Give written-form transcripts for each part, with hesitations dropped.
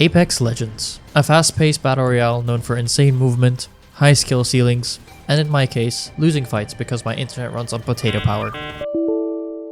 Apex Legends, a fast-paced battle royale known for insane movement, high skill ceilings, and in my case, losing fights because my internet runs on potato power.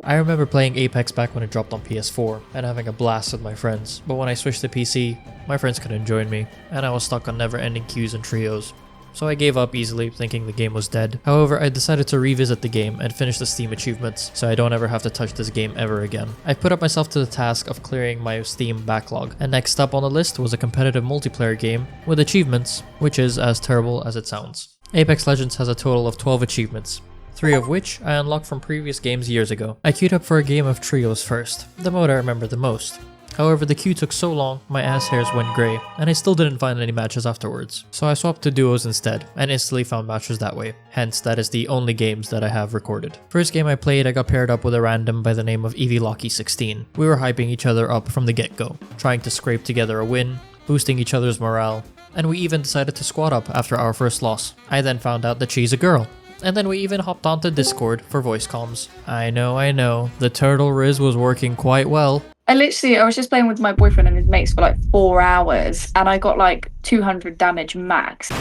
I remember playing Apex back when it dropped on PS4 and having a blast with my friends, but when I switched to PC, my friends couldn't join me, and I was stuck on never-ending queues and trios. So I gave up easily, thinking the game was dead. However, I decided to revisit the game and finish the Steam achievements, so I don't ever have to touch this game ever again. I put up myself to the task of clearing my Steam backlog, and next up on the list was a competitive multiplayer game with achievements, which is as terrible as it sounds. Apex Legends has a total of 12 achievements, 3 of which I unlocked from previous games years ago. I queued up for a game of trios first, the mode I remember the most. However, the queue took so long, my ass hairs went grey, and I still didn't find any matches afterwards. So I swapped to duos instead, and instantly found matches that way. Hence, that is the only games that I have recorded. First game I played, I got paired up with a random by the name of EVLocky16. We were hyping each other up from the get-go, trying to scrape together a win, boosting each other's morale, and we even decided to squad up after our first loss. I then found out that she's a girl. And then we even hopped onto Discord for voice comms. I know, the turtle riz was working quite well. I was just playing with my boyfriend and his mates for like 4 hours, and I got like 200 damage max.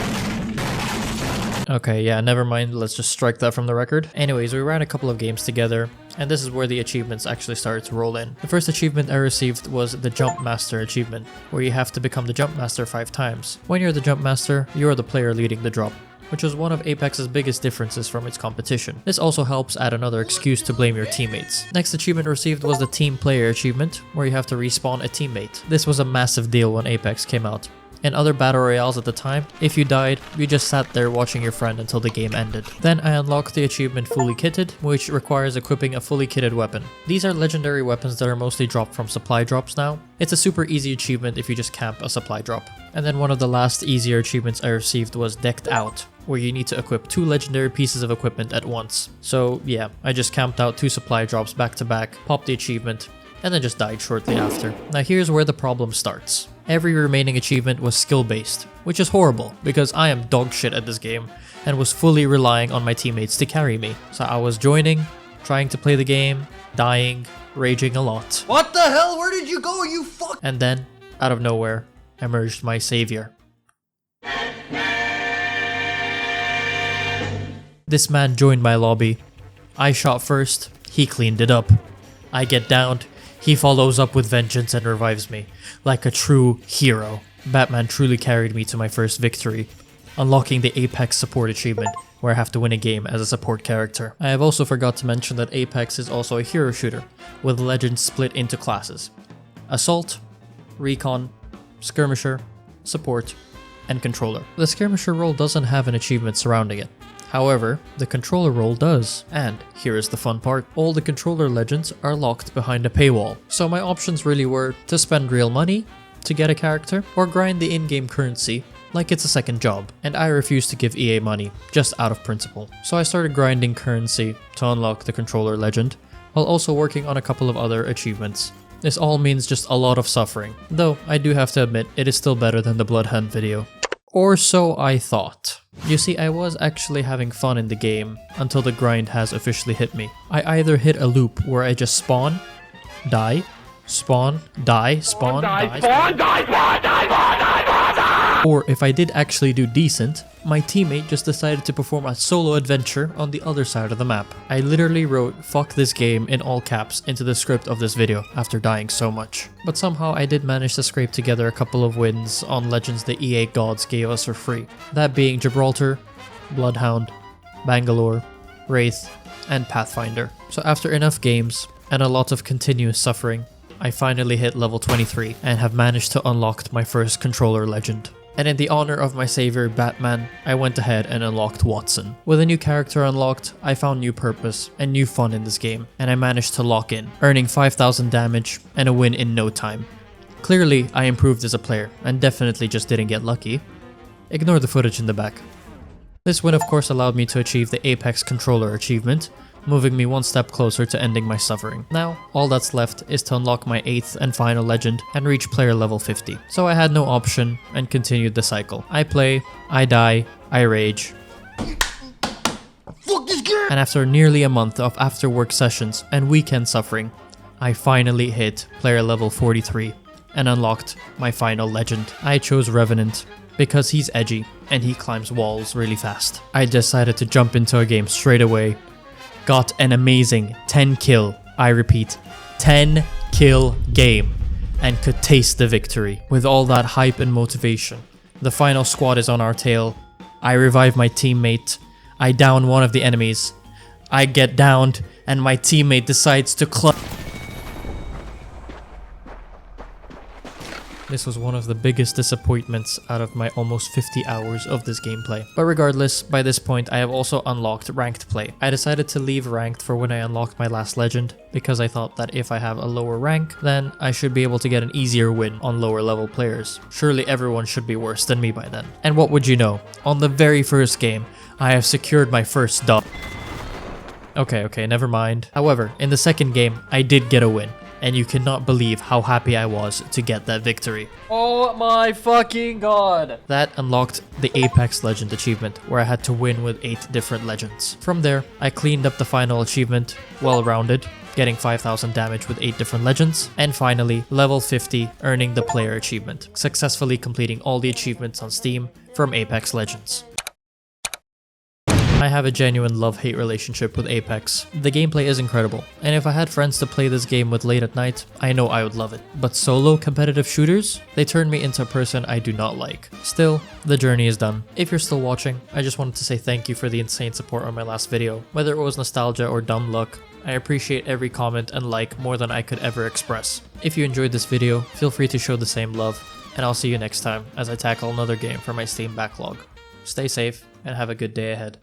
Okay, yeah, never mind, let's just strike that from the record. Anyways, we ran a couple of games together, and this is where the achievements actually started to roll in. The first achievement I received was the Jump Master achievement, where you have to become the Jump Master 5 times. When you're the Jump Master, you're the player leading the drop, which was one of Apex's biggest differences from its competition. This also helps add another excuse to blame your teammates. Next achievement received was the Team Player achievement, where you have to respawn a teammate. This was a massive deal when Apex came out. In other battle royales at the time, if you died, you just sat there watching your friend until the game ended. Then I unlocked the achievement Fully Kitted, which requires equipping a fully kitted weapon. These are legendary weapons that are mostly dropped from supply drops now. It's a super easy achievement if you just camp a supply drop. And then one of the last easier achievements I received was Decked Out, where you need to equip 2 legendary pieces of equipment at once. So yeah, I just camped out 2 supply drops back to back, popped the achievement, and then just died shortly after. Now here's where the problem starts. Every remaining achievement was skill-based, which is horrible because I am dog shit at this game and was fully relying on my teammates to carry me. So I was joining, trying to play the game, dying, raging a lot. What the hell? Where did you go, you fuck? And then, out of nowhere, emerged my savior. This man joined my lobby. I shot first, he cleaned it up. I get downed, he follows up with vengeance and revives me, like a true hero. Batman truly carried me to my first victory, unlocking the Apex support achievement, where I have to win a game as a support character. I have also forgot to mention that Apex is also a hero shooter, with legends split into classes: Assault, Recon, Skirmisher, Support, and Controller. The Skirmisher role doesn't have an achievement surrounding it. However, the controller role does. And here is the fun part. All the controller legends are locked behind a paywall. So my options really were to spend real money to get a character, or grind the in-game currency like it's a second job. And I refused to give EA money, just out of principle. So I started grinding currency to unlock the controller legend, while also working on a couple of other achievements. This all means just a lot of suffering, though I do have to admit it is still better than the Bloodhound video. Or so I thought. You see, I was actually having fun in the game until the grind has officially hit me. I either hit a loop where I just spawn, die, spawn, die, spawn, die, spawn, die, spawn, die, spawn, die, spawn, die. Or if I did actually do decent, my teammate just decided to perform a solo adventure on the other side of the map. I literally wrote "fuck this game" in all caps into the script of this video after dying so much. But somehow I did manage to scrape together a couple of wins on legends the EA gods gave us for free. That being Gibraltar, Bloodhound, Bangalore, Wraith, and Pathfinder. So after enough games and a lot of continuous suffering, I finally hit level 23 and have managed to unlock my first controller legend. And in the honor of my savior Batman, I went ahead and unlocked Watson. With a new character unlocked, I found new purpose and new fun in this game, and I managed to lock in, earning 5,000 damage and a win in no time. Clearly, I improved as a player, and definitely just didn't get lucky. Ignore the footage in the back. This win of course allowed me to achieve the Apex controller achievement, moving me one step closer to ending my suffering. Now, all that's left is to unlock my 8th and final legend and reach player level 50. So I had no option and continued the cycle. I play, I die, I rage. Fuck this game! And after nearly a month of after work sessions and weekend suffering, I finally hit player level 43 and unlocked my final legend. I chose Revenant because he's edgy and he climbs walls really fast. I decided to jump into a game straight away, got an amazing 10 kill, I repeat, 10 kill game, and could taste the victory. With all that hype and motivation, the final squad is on our tail. I revive my teammate, I down one of the enemies, I get downed, and my teammate decides to This was one of the biggest disappointments out of my almost 50 hours of this gameplay. But regardless, by this point I have also unlocked ranked play. I decided to leave ranked for when I unlocked my last legend, because I thought that if I have a lower rank, then I should be able to get an easier win on lower level players. Surely everyone should be worse than me by then. And what would you know, on the very first game, I have secured my first dub. Okay, never mind. However, in the second game, I did get a win. And you cannot believe how happy I was to get that victory. Oh my fucking god! That unlocked the Apex Legend achievement, where I had to win with 8 different legends. From there, I cleaned up the final achievement, well-rounded, getting 5,000 damage with 8 different legends, and finally, level 50, earning the player achievement, successfully completing all the achievements on Steam from Apex Legends. I have a genuine love-hate relationship with Apex. The gameplay is incredible, and if I had friends to play this game with late at night, I know I would love it. But solo competitive shooters? They turn me into a person I do not like. Still, the journey is done. If you're still watching, I just wanted to say thank you for the insane support on my last video. Whether it was nostalgia or dumb luck, I appreciate every comment and like more than I could ever express. If you enjoyed this video, feel free to show the same love, and I'll see you next time as I tackle another game from my Steam backlog. Stay safe, and have a good day ahead.